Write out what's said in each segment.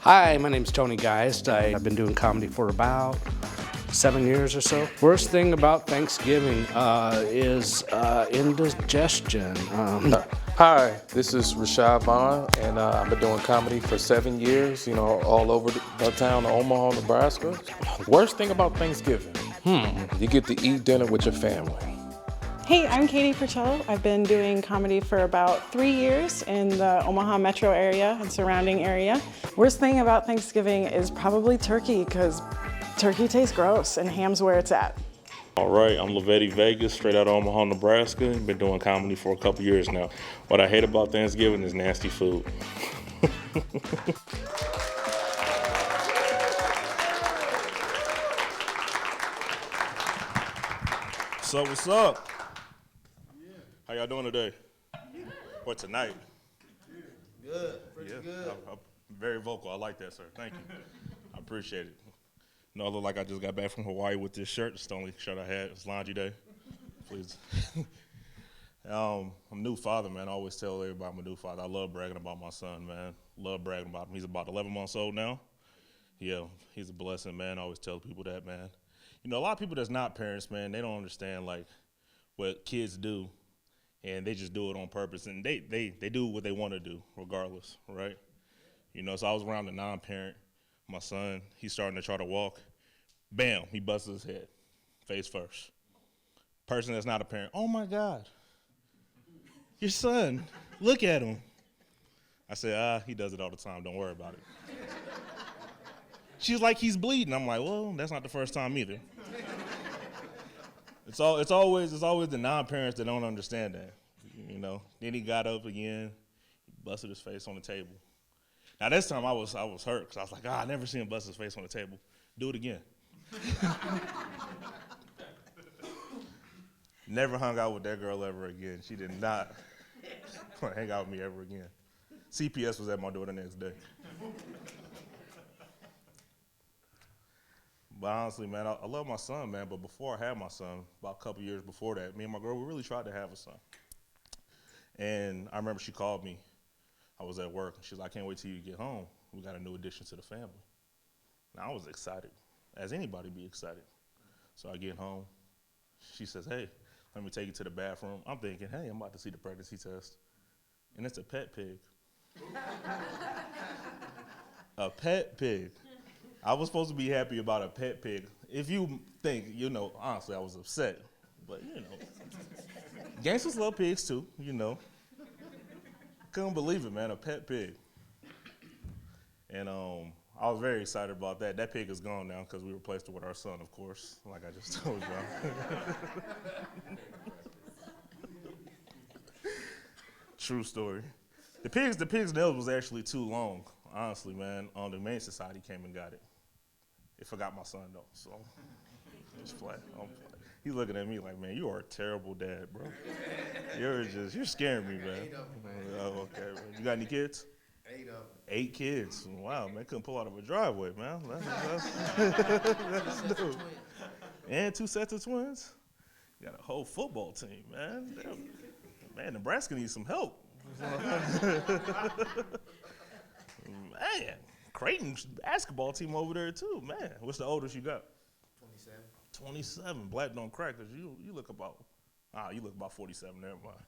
Hi, my name's Tony Geist. I've been doing comedy for about 7 years or so. Worst thing about Thanksgiving is indigestion. Hi, this is Rashad Vaughn, and I've been doing comedy for 7 years, all over the town of Omaha, Nebraska. Worst thing about Thanksgiving, you get to eat dinner with your family. Hey, I'm Katie Pirruccello. I've been doing comedy for about 3 years in the Omaha metro area and surrounding area. Worst thing about Thanksgiving is probably turkey, because turkey tastes gross and ham's where it's at. All right, I'm Lavetti Vegas, straight out of Omaha, Nebraska. Been doing comedy for a couple years now. What I hate about Thanksgiving is nasty food. So what's up? How y'all doing today? Or tonight? Good, pretty good. I'm very vocal. I like that, sir. Thank you. I appreciate it. I look like I just got back from Hawaii with this shirt. It's the only shirt I had. It's laundry day. Please. I'm a new father, man. I always tell everybody I'm a new father. I love bragging about my son, man. Love bragging about him. He's about 11 months old now. Yeah, he's a blessing, man. I always tell people that, man. A lot of people that's not parents, man, they don't understand, what kids do. And they just do it on purpose, and they do what they want to do, regardless, right? So I was around a non-parent. My son, he's starting to try to walk. Bam, he busts his head, face first. Person that's not a parent, oh my God, your son, look at him. I said, he does it all the time, don't worry about it. She's like, he's bleeding. I'm like, well, that's not the first time either. It's always the non-parents that don't understand that, Then he got up again, busted his face on the table. Now this time I was hurt because I was like, I never seen him bust his face on the table. Do it again. Never hung out with that girl ever again. She did not want to hang out with me ever again. CPS was at my door the next day. But honestly, man, I love my son, man. But before I had my son, about a couple years before that, me and my girl, we really tried to have a son. And I remember she called me. I was at work. She's like, I can't wait till you get home. We got a new addition to the family. And I was excited, as anybody be excited. So I get home. She says, hey, let me take you to the bathroom. I'm thinking, hey, I'm about to see the pregnancy test. And it's a pet pig. A pet pig. I was supposed to be happy about a pet pig. If you think, honestly, I was upset. But, gangsters love pigs too, Couldn't believe it, man, a pet pig. And I was very excited about that. That pig is gone now because we replaced it with our son, of course, like I just told y'all. True story. The pig's nails was actually too long, honestly, man. The Humane Society came and got it. They forgot my son, though, so it's flat. He's looking at me like, man, you are a terrible dad, bro. You're scaring me, man. 8 of them. Oh, okay. You got any kids? 8 of them. 8 kids. Wow, man, couldn't pull out of a driveway, man. That's dope. And 2 sets of twins? You got a whole football team, man. Man, Nebraska needs some help. Man, Creighton's basketball team over there, too. Man, what's the oldest you got? 27. 27. Black don't crack, because you look about 47, never mind.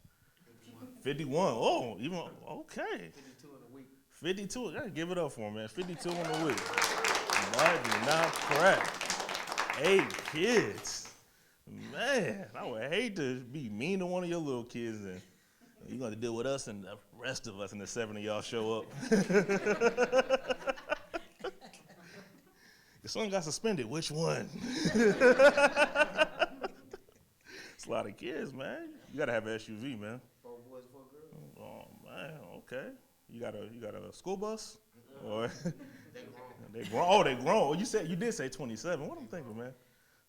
51. Oh, even, okay. 52 in a week. 52. I gotta give it up for him, man. 52 in a week. Black do not crack. 8 kids. Man, I would hate to be mean to one of your little kids and you're going to deal with us and the rest of us and the 7 of y'all show up. Your son got suspended. Which one? It's a lot of kids, man. You got to have an SUV, man. 4 boys, 4 girls. Oh, man, okay. You got a school bus? Or They grown. They grown. Oh, they grown. You did say 27. What I'm thinking, man.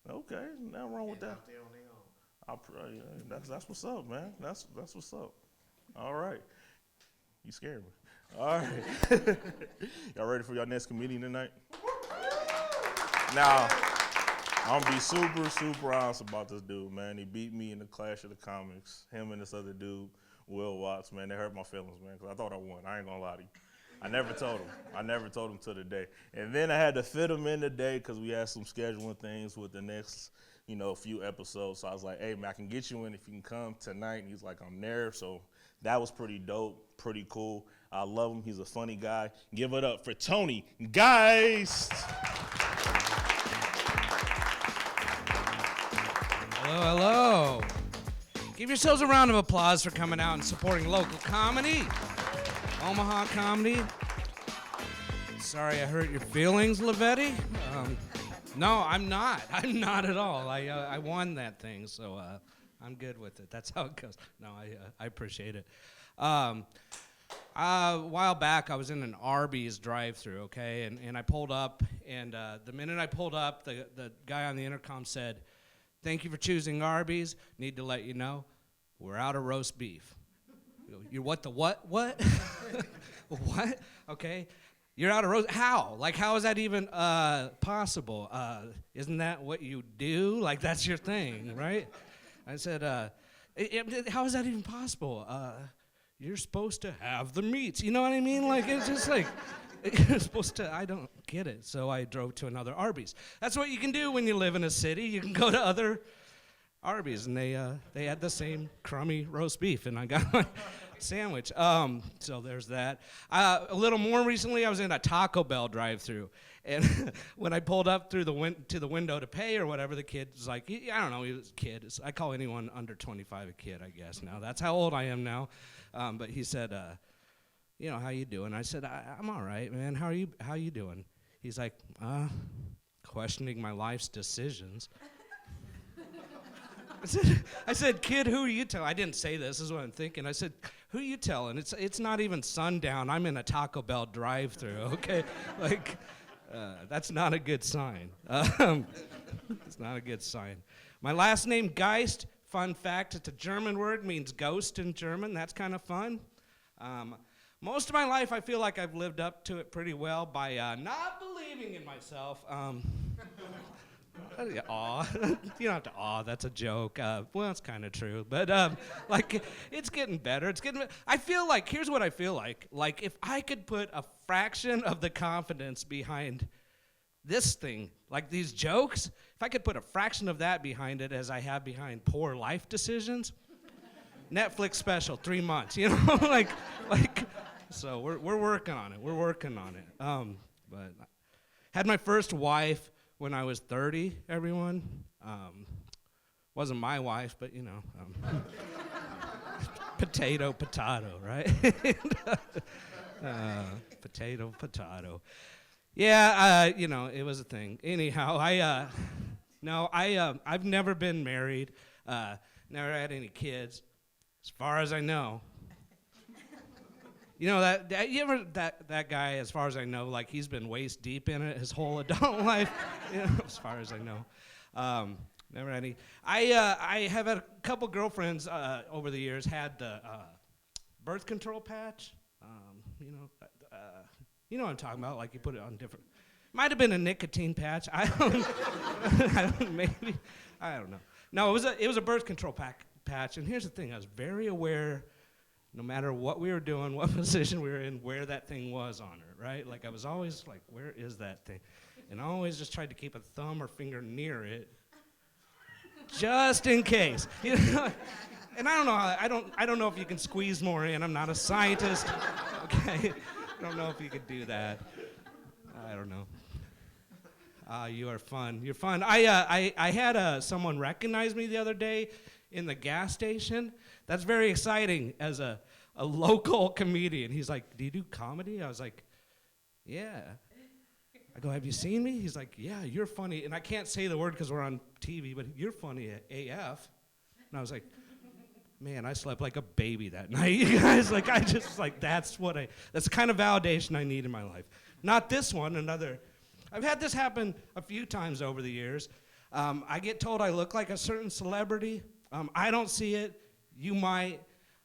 Okay, nothing wrong with that. Out there on their own. That's what's up, man. That's what's up. All right. You scared me. All right. Y'all ready for y'all next comedian tonight? Now, I'm gonna be super, super honest about this dude, man. He beat me in the Clash of the Comics. Him and this other dude, Will Watts, man, they hurt my feelings, man, because I thought I won. I ain't gonna lie to you. I never told him. I never told him till the day. And then I had to fit him in today because we had some scheduling things with the next, few episodes. So I was like, hey, man, I can get you in if you can come tonight. And he's like, I'm there. So that was pretty dope, pretty cool. I love him. He's a funny guy. Give it up for Tony Geist. Hello, hello. Give yourselves a round of applause for coming out and supporting local comedy. Omaha comedy. Sorry I hurt your feelings, Lavetti. No, I'm not. I'm not at all. I won that thing, so I'm good with it. That's how it goes. No, I appreciate it. A while back, I was in an Arby's drive-thru, okay, and I pulled up, and the minute I pulled up, the guy on the intercom said, "Thank you for choosing Arby's. Need to let you know, we're out of roast beef." You're what? What? What? Okay. You're out of roast. How? Like, how is that even possible? Isn't that what you do? Like, that's your thing, right? I said, how is that even possible? You're supposed to have the meats. You know what I mean? Like, it's just like, you're supposed to, I don't get it. So I drove to another Arby's. That's what you can do when you live in a city. You can go to other Arby's, and they had the same crummy roast beef, and I got my sandwich. So there's that. A little more recently, I was in a Taco Bell drive-thru, and when I pulled up through to the window to pay or whatever, the kid was like, I don't know, he was a kid. I call anyone under 25 a kid, I guess now. That's how old I am now. But he said, how you doing? I said, I'm all right, man. How you doing? He's like, questioning my life's decisions. I said, kid, who are you telling? I didn't say this is what I'm thinking. I said, who are you telling? It's not even sundown. I'm in a Taco Bell drive-thru, okay? Like, that's not a good sign. It's not a good sign. My last name, Geist, fun fact, it's a German word, means ghost in German. That's kind of fun. Most of my life, I feel like I've lived up to it pretty well by not believing in myself. Aw. You don't have to aw, that's a joke. Well, it's kind of true. But, it's getting better. I feel like, here's what I feel like. Like, if I could put a fraction of the confidence behind this thing, like these jokes, if I could put a fraction of that behind it as I have behind poor life decisions, Netflix special, 3 months, so we're working on it. We're working on it. But had my first wife when I was 30, everyone. Wasn't my wife, but potato, right? Potato. Yeah, it was a thing. Anyhow, I've never been married, never had any kids, as far as I know. That guy, as far as I know, like he's been waist deep in it his whole adult life, as far as I know. Never any. I have had a couple girlfriends over the years had the birth control patch. You know what I'm talking about? Like you put it on different. Might have been a nicotine patch. I don't know. No, it was a birth control patch. And here's the thing: I was very aware. No matter what we were doing, what position we were in, where that thing was on her, right? Like I was always like, where is that thing? And I always just tried to keep a thumb or finger near it, just in case. And I don't know. I don't know if you can squeeze more in. I'm not a scientist. Okay, I don't know if you could do that. I don't know. You are fun. You're fun. I had someone recognize me the other day in the gas station. That's very exciting as a local comedian. He's like, do you do comedy? I was like, yeah. I go, have you seen me? He's like, yeah, you're funny. And I can't say the word because we're on TV, but you're funny AF. And I was like, man, I slept like a baby that night, you guys. That's the kind of validation I need in my life. Not this one, another. I've had this happen a few times over the years. I get told I look like a certain celebrity. I don't see it. You might.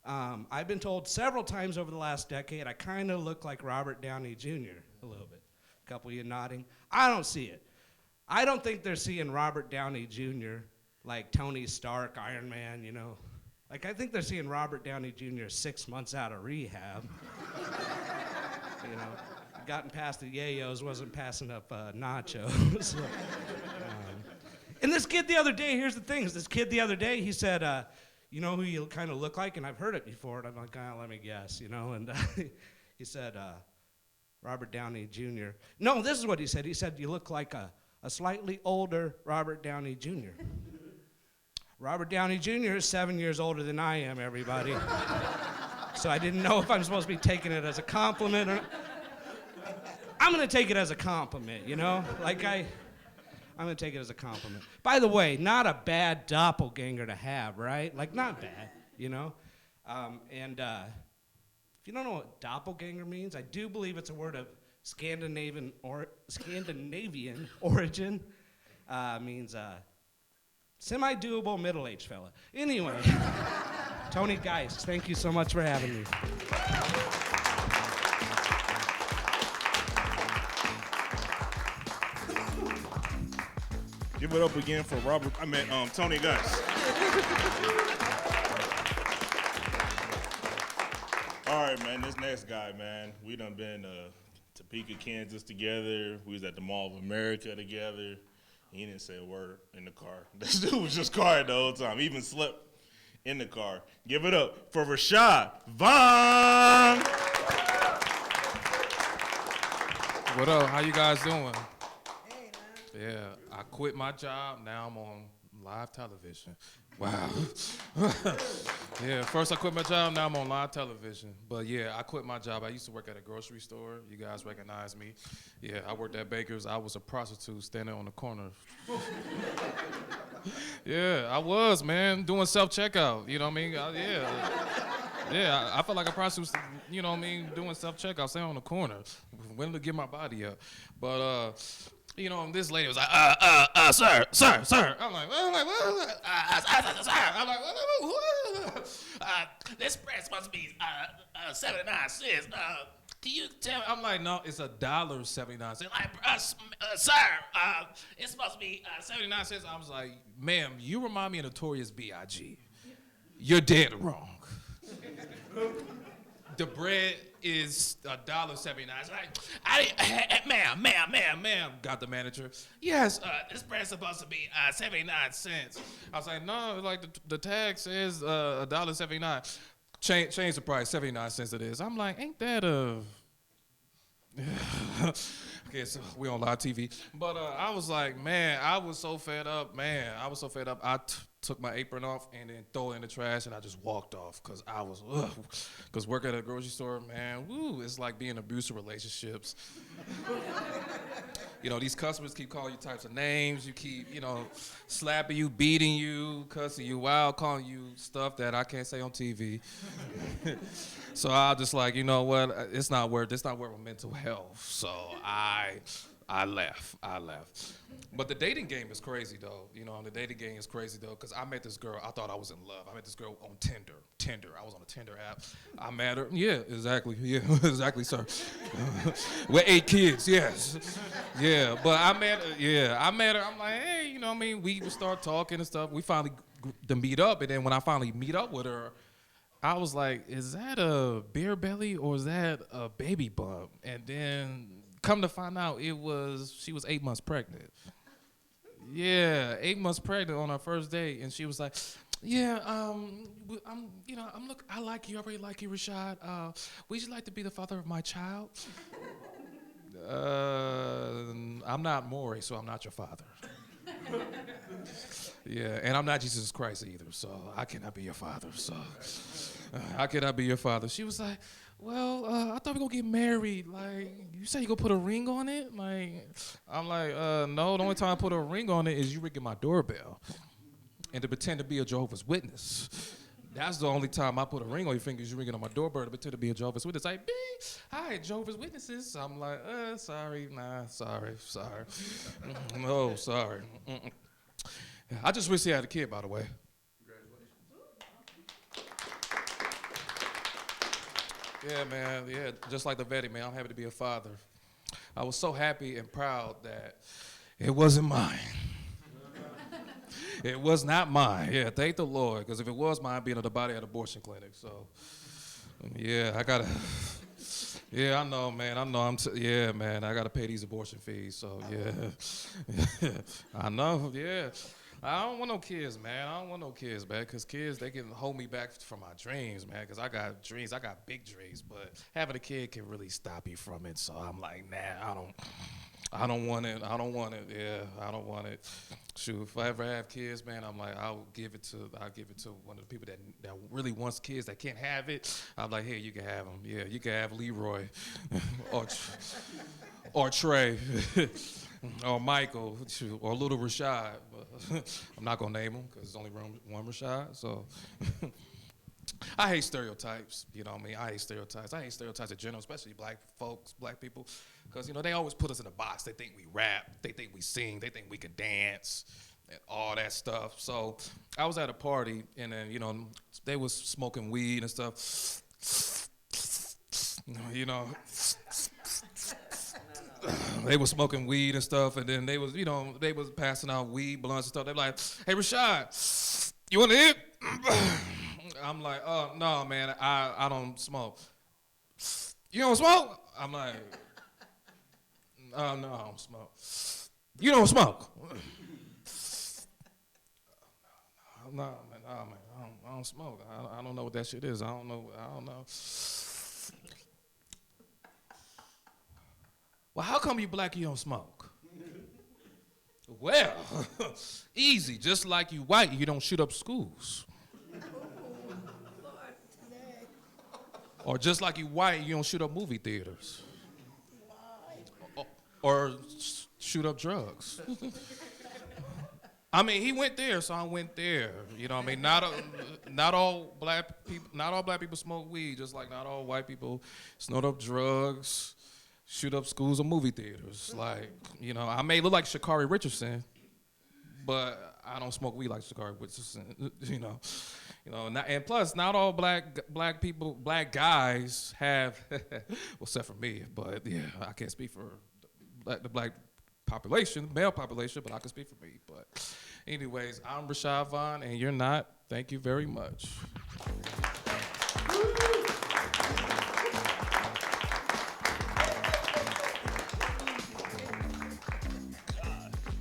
I've been told several times over the last decade I kind of look like Robert Downey Jr. a little bit. A couple of you nodding. I don't see it. I don't think they're seeing Robert Downey Jr. like Tony Stark, Iron Man, Like I think they're seeing Robert Downey Jr. 6 months out of rehab. You know, gotten past the yayos, wasn't passing up nachos. And this kid the other day, here's the thing, this kid the other day, he said, you know who you kind of look like? And I've heard it before, and I'm like, let me guess, you know? And he said, Robert Downey Jr. No, this is what he said. He said, you look like a slightly older Robert Downey Jr. Robert Downey Jr. is 7 years older than I am, everybody. So I didn't know if I'm supposed to be taking it as a compliment or not. I'm gonna take it as a compliment, you know? I'm gonna take it as a compliment. By the way, not a bad doppelganger to have, right? Like, not bad, you know? If you don't know what doppelganger means, I do believe it's a word of Scandinavian origin. Means semi-doable middle-aged fella. Anyway, Tony Geist, thank you so much for having me. Give it up again for Tony Geist. All right, man, this next guy, man, we done been to Topeka, Kansas together. We was at the Mall of America together. He didn't say a word in the car. This dude was just quiet the whole time. He even slept in the car. Give it up for Rashad Vaughn. What up? How you guys doing? Yeah, I quit my job. Now I'm on live television. Wow. Yeah, first I quit my job. Now I'm on live television. But yeah, I quit my job. I used to work at a grocery store. You guys recognize me. Yeah, I worked at Baker's. I was a prostitute standing on the corner. Yeah, I was, man, doing self-checkout. You know what I mean? Yeah, I felt like a prostitute, you know what I mean, doing self-checkout, standing on the corner, willing to give my body up. But, you know, this lady was like, sir. I'm like, what? Sir. I'm like, what? This price supposed to be 79 cents. Can you tell me? I'm like, no, it's $1.79. Like, sir, it's supposed to be 79 cents. I was like, ma'am, you remind me of Notorious B.I.G. You're dead wrong. The bread is $1.79. It's like, ma'am, got the manager. Yes, this bread's supposed to be 79 cents. I was like, no, like the tag says $1.79. Change the price, 79 cents it is. I'm like, ain't that Okay, so we on live TV. But I was like, man, I was so fed up, I took my apron off and then throw it in the trash and I just walked off because I was, because working at a grocery store, man, woo, it's like being in abusive relationships. You know, these customers keep calling you types of names. You keep, you know, slapping you, beating you, cussing you out, calling you stuff that I can't say on TV. So I just like, you know what? It's not worth my mental health. So I left. But the dating game is crazy though. You know, the dating game is crazy though, because I met this girl. I thought I was in love. I met this girl on Tinder. I was on a Tinder app. I met her. Yeah, exactly. Yeah, exactly, sir. With 8 kids. Yes. Yeah, but I met her. I'm like, hey, you know what I mean? We would start talking and stuff. We finally to meet up, and then when I finally meet up with her, I was like, is that a beer belly or is that a baby bump? And then come to find out, she was 8 months pregnant. Yeah, 8 months pregnant on our first date, and she was like, yeah, I like you, I really like you, Rashad. Would you like to be the father of my child? I'm not Maury, so I'm not your father. Yeah, and I'm not Jesus Christ either, so I cannot be your father, so I cannot be your father. She was like, well, I thought we were gonna get married. Like, you said you gonna put a ring on it? Like, I'm like, no, the only time I put a ring on it is you ringing my doorbell and to pretend to be a Jehovah's Witness. That's the only time I put a ring on your finger is you ringing on my doorbell to pretend to be a Jehovah's Witness. Like, hi, Jehovah's Witnesses. I'm like, sorry. No, sorry. I just wish he had a kid, by the way. Yeah, man, yeah, just like Lavetti, man, I'm happy to be a father. I was so happy and proud that it wasn't mine. It was not mine. Yeah, thank the Lord, because if it was mine, I'd be in the body at an abortion clinic. So, yeah, I gotta Yeah, I know, man. I know. Yeah, man. I gotta pay these abortion fees, so yeah. I know. Yeah. I don't want no kids, man. I don't want no kids, man, because kids, they can hold me back from my dreams, man, because I got dreams. I got big dreams, but having a kid can really stop you from it. So I'm like, nah, I don't want it. I don't want it. Yeah, I don't want it. Shoot, if I ever have kids, man, I'm like, I'll give it to one of the people that really wants kids that can't have it. I'm like, hey, you can have them. Yeah, you can have Leroy, or Trey, or Michael, or little Rashad. But I'm not gonna name him because there's only one Rashad. So. I hate stereotypes, you know what I mean? I hate stereotypes. I hate stereotypes in general, especially black folks, black people, because, you know, they always put us in a box. They think we rap, they think we sing, they think we can dance, and all that stuff. So I was at a party, and then, you know, they was smoking weed and stuff. You know, they was smoking weed and stuff, and then they was, you know, they was passing out weed, blunts and stuff. They were like, hey, Rashad, you want to hit? I'm like, oh, no, man, I don't smoke. You don't smoke? I'm like, oh, no, I don't smoke. You don't smoke? No, man, I don't smoke. I don't know what that shit is. I don't know. Well, how come you black, you don't smoke? Well, easy. Just like you white, you don't shoot up schools. Or just like you white, you don't shoot up movie theaters. Or shoot up drugs. I mean, he went there, so I went there. You know what I mean? Not all black people smoke weed, just like not all white people snort up drugs, shoot up schools or movie theaters. Like, you know, I may look like Sha'Carri Richardson, but I don't smoke weed like Sha'Carri Richardson. You know, and plus, not all black people, black guys have, well, except for me. But yeah, I can't speak for the black population, male population, but I can speak for me. But anyways, I'm Rashad Vaughn, and you're not. Thank you very much.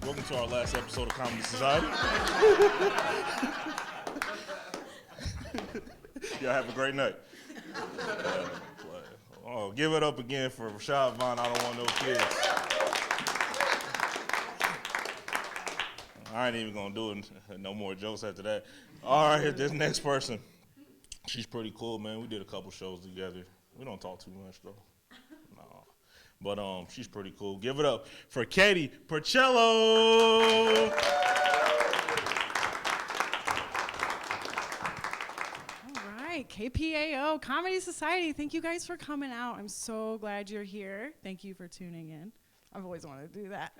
Welcome to our last episode of Comedy Society. Y'all have a great night. Oh, give it up again for Rashad Vaughn. I don't want no kids. I ain't even gonna do it. No more jokes after that. All right, this next person. She's pretty cool, man. We did a couple shows together. We don't talk too much though. No. But she's pretty cool. Give it up for Katie Pirruccello. KPAO, Comedy Society. Thank you guys for coming out. I'm so glad you're here. Thank you for tuning in. I've always wanted to do that.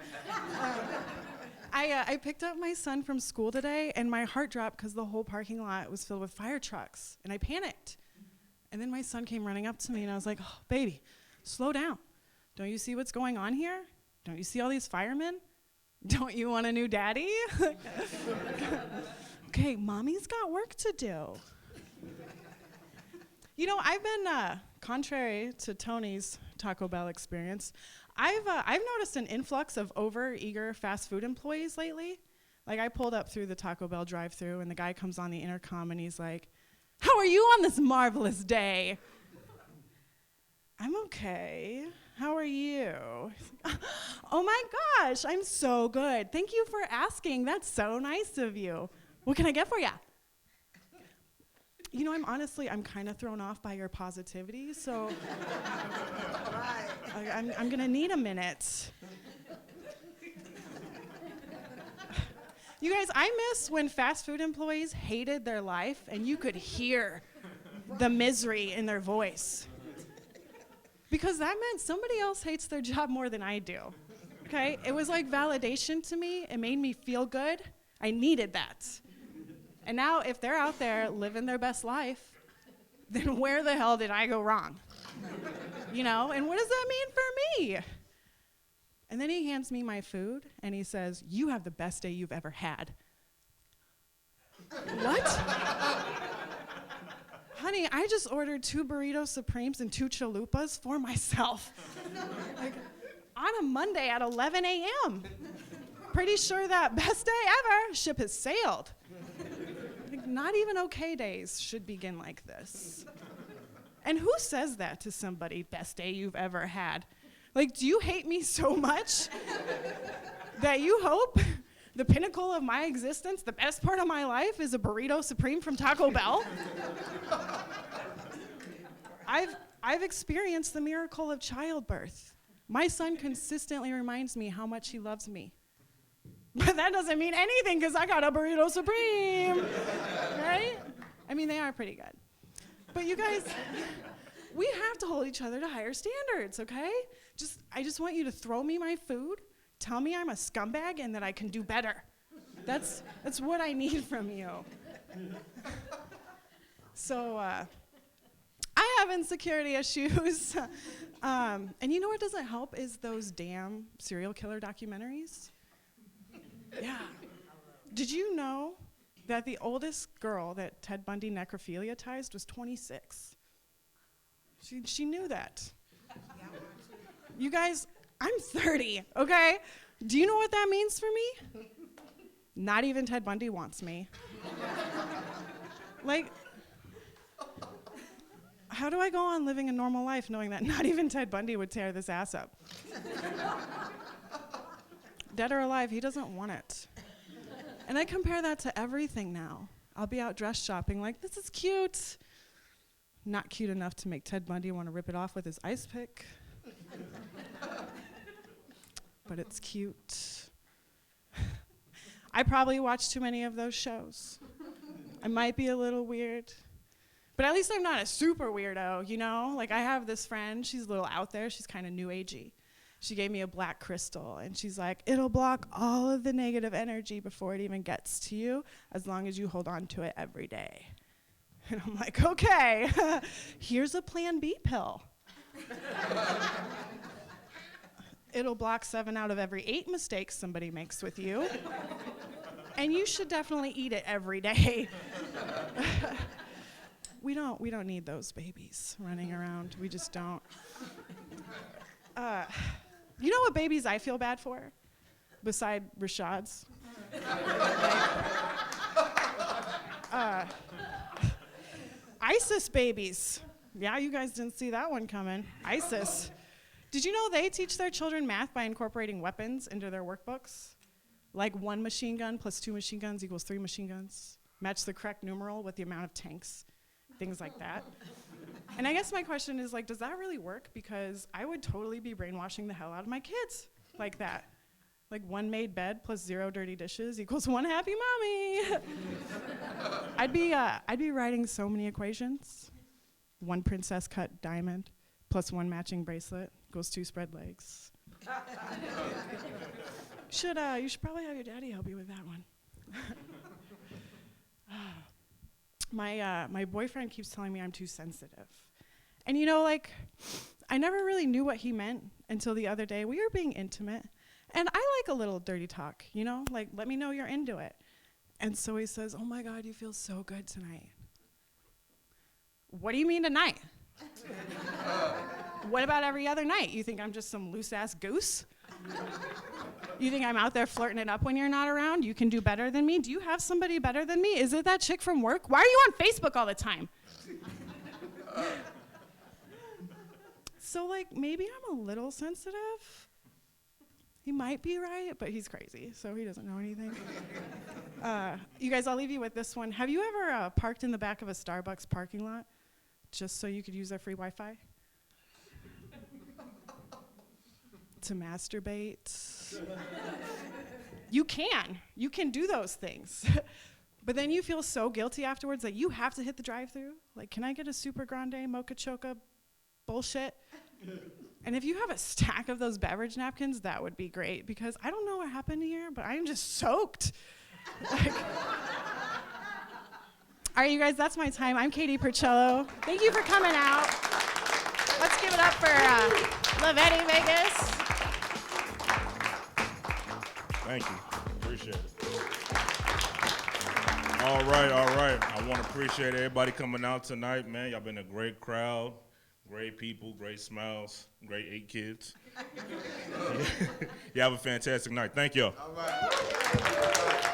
I picked up my son from school today, and my heart dropped because the whole parking lot was filled with fire trucks, and I panicked. And then my son came running up to me, and I was like, oh, baby, slow down. Don't you see what's going on here? Don't you see all these firemen? Don't you want a new daddy? Okay, mommy's got work to do. You know, I've been, contrary to Tony's Taco Bell experience, I've noticed an influx of over-eager fast food employees lately. Like, I pulled up through the Taco Bell drive-thru, and the guy comes on the intercom, and he's like, how are you on this marvelous day? I'm okay. How are you? Oh my gosh, I'm so good. Thank you for asking. That's so nice of you. What can I get for you? You know, I'm kind of thrown off by your positivity, so I'm gonna need a minute. You guys, I miss when fast food employees hated their life and you could hear the misery in their voice. Because that meant somebody else hates their job more than I do, okay? It was like validation to me. It made me feel good. I needed that. And now if they're out there living their best life, then where the hell did I go wrong? You know, and what does that mean for me? And then he hands me my food and he says, you have the best day you've ever had. What? honey, I just ordered 2 burrito supremes and 2 chalupas for myself. Like, on a Monday at 11 a.m. Pretty sure that best day ever ship has sailed. Like, not even okay days should begin like this. And who says that to somebody, best day you've ever had? Like, do you hate me so much that you hope the pinnacle of my existence, the best part of my life, is a burrito supreme from Taco Bell? I've experienced the miracle of childbirth. My son consistently reminds me how much he loves me. But that doesn't mean anything because I got a burrito supreme, right? I mean, they are pretty good. But you guys, we have to hold each other to higher standards, okay? I just want you to throw me my food, tell me I'm a scumbag and that I can do better. That's what I need from you. So I have insecurity issues. And you know what doesn't help is those damn serial killer documentaries. Yeah. Did you know that the oldest girl that Ted Bundy necrophiliatized was 26? She knew that. You guys, I'm 30, okay? Do you know what that means for me? Not even Ted Bundy wants me. Like, how do I go on living a normal life knowing that not even Ted Bundy would tear this ass up? Dead or alive, he doesn't want it. And I compare that to everything now. I'll be out dress shopping like, this is cute. Not cute enough to make Ted Bundy want to rip it off with his ice pick. But it's cute. I probably watch too many of those shows. I might be a little weird. But at least I'm not a super weirdo, you know? Like, I have this friend, she's a little out there, she's kind of new agey. She gave me a black crystal, and she's like, it'll block all of the negative energy before it even gets to you, as long as you hold on to it every day. And I'm like, okay, here's a Plan B pill. It'll block 7 out of every 8 mistakes somebody makes with you. And you should definitely eat it every day. We don't need those babies running around. We just don't. You know what babies I feel bad for? Beside Rashad's? ISIS babies. Yeah, you guys didn't see that one coming. ISIS. Did you know they teach their children math by incorporating weapons into their workbooks? Like 1 machine gun plus 2 machine guns equals 3 machine guns. Match the correct numeral with the amount of tanks. Things like that. And I guess my question is, like, does that really work? Because I would totally be brainwashing the hell out of my kids like that. Like 1 made bed plus 0 dirty dishes equals 1 happy mommy. I'd be writing so many equations. 1 princess cut diamond plus 1 matching bracelet equals 2 spread legs. You should probably have your daddy help you with that one. My boyfriend keeps telling me I'm too sensitive. And you know, like, I never really knew what he meant until the other day. We were being intimate. And I like a little dirty talk, you know? Like, let me know you're into it. And so he says, oh my God, you feel so good tonight. What do you mean tonight? What about every other night? You think I'm just some loose-ass goose? You think I'm out there flirting it up when you're not around? You can do better than me? Do you have somebody better than me? Is it that chick from work? Why are you on Facebook all the time? So, like, maybe I'm a little sensitive. He might be right, but he's crazy, so he doesn't know anything. You guys, I'll leave you with this one. Have you ever parked in the back of a Starbucks parking lot just so you could use their free Wi-Fi? To masturbate. You can do those things. But then you feel so guilty afterwards that you have to hit the drive-thru. Like, can I get a super grande mocha choca bullshit? And if you have a stack of those beverage napkins, that would be great, because I don't know what happened here, but I'm just soaked. Like, all right, you guys, that's my time. I'm Katie Pirruccello. Thank you for coming out. Let's give it up for Lavetti Vegas. Thank you. Appreciate it. All right, all right. I want to appreciate everybody coming out tonight, man. Y'all been a great crowd, great people, great smiles, great 8 kids. You have a fantastic night. Thank y'all. All right.